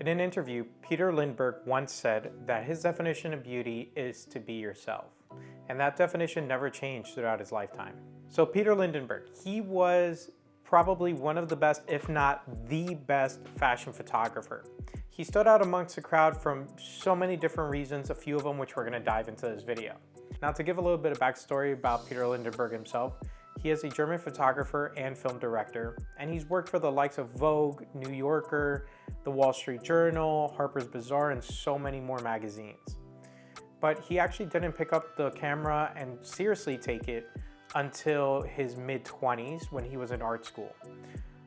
In an interview, Peter Lindbergh once said that his definition of beauty is to be yourself. And that definition never changed throughout his lifetime. So Peter Lindbergh, he was probably one of the best, if not the best, fashion photographer. He stood out amongst the crowd from so many different reasons, a few of them which we're going to dive into this video. Now, to give a little bit of backstory about Peter Lindbergh himself, he is a German photographer and film director, and he's worked for the likes of Vogue, New Yorker, The Wall Street Journal, Harper's Bazaar, and so many more magazines. But he actually didn't pick up the camera and seriously take it until his mid-20s when he was in art school.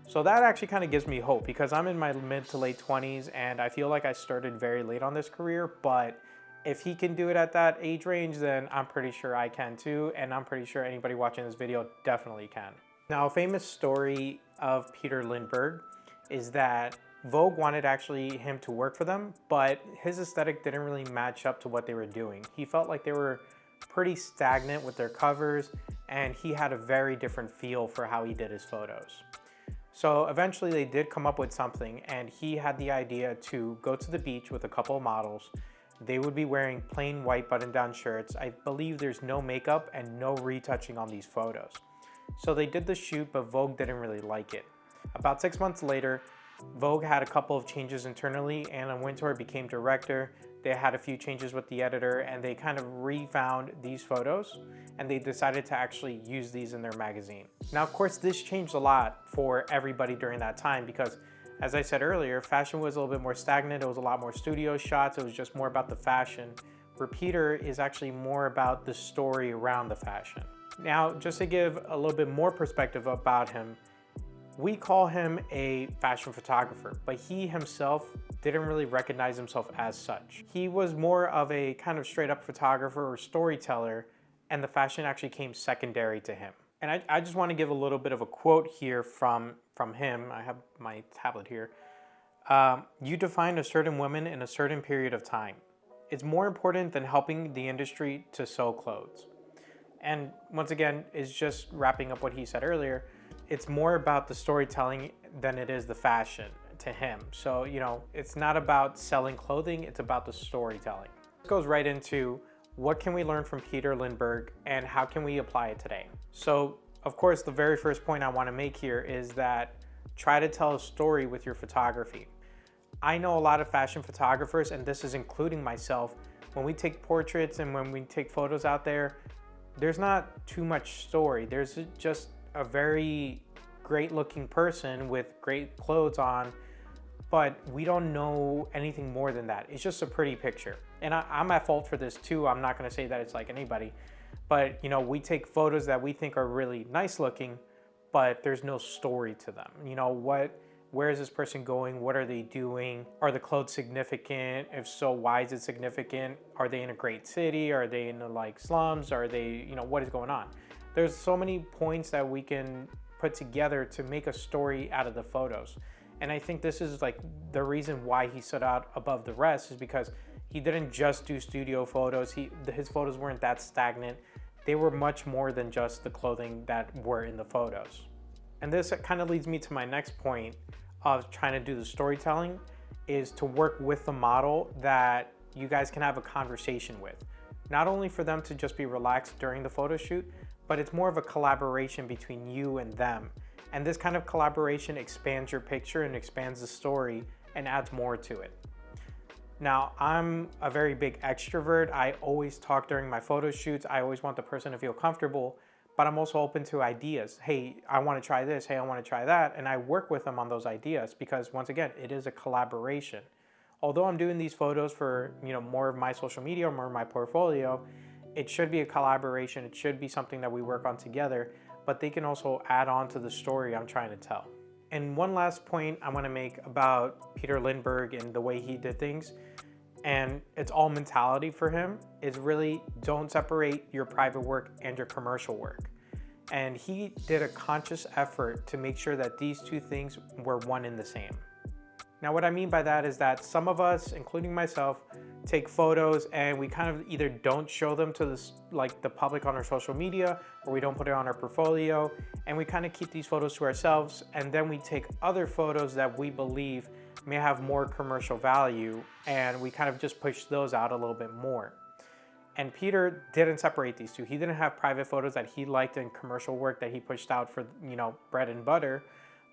So that actually kind of gives me hope, because I'm in my mid to late 20s and I feel like I started very late on this career, but if he can do it at that age range, then I'm pretty sure I can too, and I'm pretty sure anybody watching this video definitely can. Now, a famous story of Peter Lindbergh is that Vogue wanted actually him to work for them, but his aesthetic didn't really match up to what they were doing. He felt like they were pretty stagnant with their covers, and he had a very different feel for how he did his photos. So eventually they did come up with something, and he had the idea to go to the beach with a couple of models. They would be wearing plain white button-down shirts. I believe there's no makeup and no retouching on these photos. So they did the shoot, but Vogue didn't really like it. About 6 months later, Vogue had a couple of changes internally. Anna Wintour became director. They had a few changes with the editor, and they kind of refound these photos, and they decided to actually use these in their magazine. Now, of course, this changed a lot for everybody during that time because, as I said earlier, fashion was a little bit more stagnant. It was a lot more studio shots. It was just more about the fashion, where Peter is actually more about the story around the fashion. Now, just to give a little bit more perspective about him, we call him a fashion photographer, but he himself didn't really recognize himself as such. He was more of a kind of straight up photographer or storyteller, and the fashion actually came secondary to him. And I just want to give a little bit of a quote here from him. I have my tablet here. You define a certain woman in a certain period of time. It's more important than helping the industry to sew clothes. And once again, it's just wrapping up what he said earlier. It's more about the storytelling than it is the fashion to him. So, you know, it's not about selling clothing, it's about the storytelling. It goes right into what can we learn from Peter Lindbergh and how can we apply it today? So, of course, the very first point I want to make here is that try to tell a story with your photography. I know a lot of fashion photographers, and this is including myself, when we take portraits and when we take photos out there, there's not too much story. There's just a very great looking person with great clothes on, but we don't know anything more than that. It's just a pretty picture. And I'm at fault for this too. I'm not gonna say that it's like anybody, but you know, we take photos that we think are really nice looking, but there's no story to them. You know, where is this person going? What are they doing? Are the clothes significant? If so, why is it significant? Are they in a great city? Are they in the like slums? Are they, you know, what is going on? There's so many points that we can put together to make a story out of the photos. And I think this is like the reason why he stood out above the rest, is because he didn't just do studio photos. His photos weren't that stagnant. They were much more than just the clothing that were in the photos. And this kind of leads me to my next point of trying to do the storytelling, is to work with the model that you guys can have a conversation with. Not only for them to just be relaxed during the photo shoot, but it's more of a collaboration between you and them. And this kind of collaboration expands your picture and expands the story and adds more to it. Now, I'm a very big extrovert. I always talk during my photo shoots. I always want the person to feel comfortable, but I'm also open to ideas. Hey, I want to try this. Hey, I want to try that. And I work with them on those ideas because, once again, it is a collaboration. Although I'm doing these photos for, you know, more of my social media or more of my portfolio, it should be a collaboration. It should be something that we work on together, but they can also add on to the story I'm trying to tell. And one last point I want to make about Peter Lindbergh and the way he did things, and it's all mentality for him, is really don't separate your private work and your commercial work. And he did a conscious effort to make sure that these two things were one and the same. Now, what I mean by that is that some of us, including myself, take photos and we kind of either don't show them to the public on our social media, or we don't put it on our portfolio, and we kind of keep these photos to ourselves, and then we take other photos that we believe may have more commercial value, and we kind of just push those out a little bit more. And Peter didn't separate these two. He didn't have private photos that he liked and commercial work that he pushed out for, bread and butter,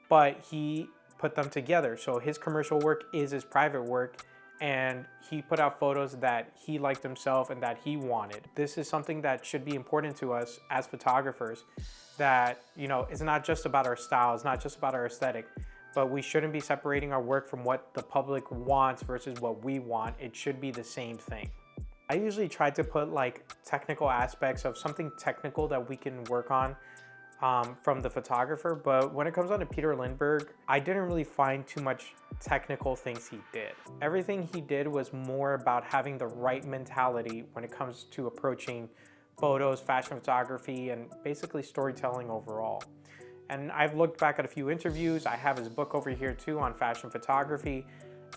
but he put them together. So his commercial work is his private work, and he put out photos that he liked himself and that he wanted. This is something that should be important to us as photographers, that, it's not just about our style, it's not just about our aesthetic, but we shouldn't be separating our work from what the public wants versus what we want. It should be the same thing. I usually try to put like technical aspects of something technical that we can work on from the photographer, but when it comes down to Peter Lindbergh, I didn't really find too much technical things he did. Everything he did was more about having the right mentality when it comes to approaching photos, fashion photography, and basically storytelling overall. And I've looked back at a few interviews. I have his book over here too on fashion photography,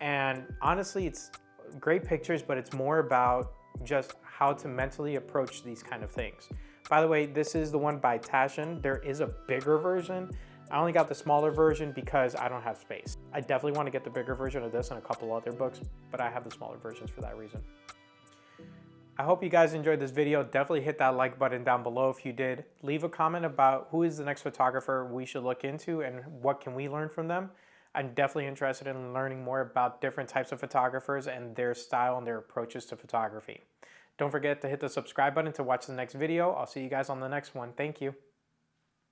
and honestly, it's great pictures, but it's more about just how to mentally approach these kind of things. By the way, this is the one by Tashin. There is a bigger version. I only got the smaller version because I don't have space. I definitely want to get the bigger version of this and a couple other books, but I have the smaller versions for that reason. I hope you guys enjoyed this video. Definitely hit that like button down below if you did. Leave a comment about who is the next photographer we should look into and what can we learn from them. I'm definitely interested in learning more about different types of photographers and their style and their approaches to photography. Don't forget to hit the subscribe button to watch the next video. I'll see you guys on the next one. Thank you.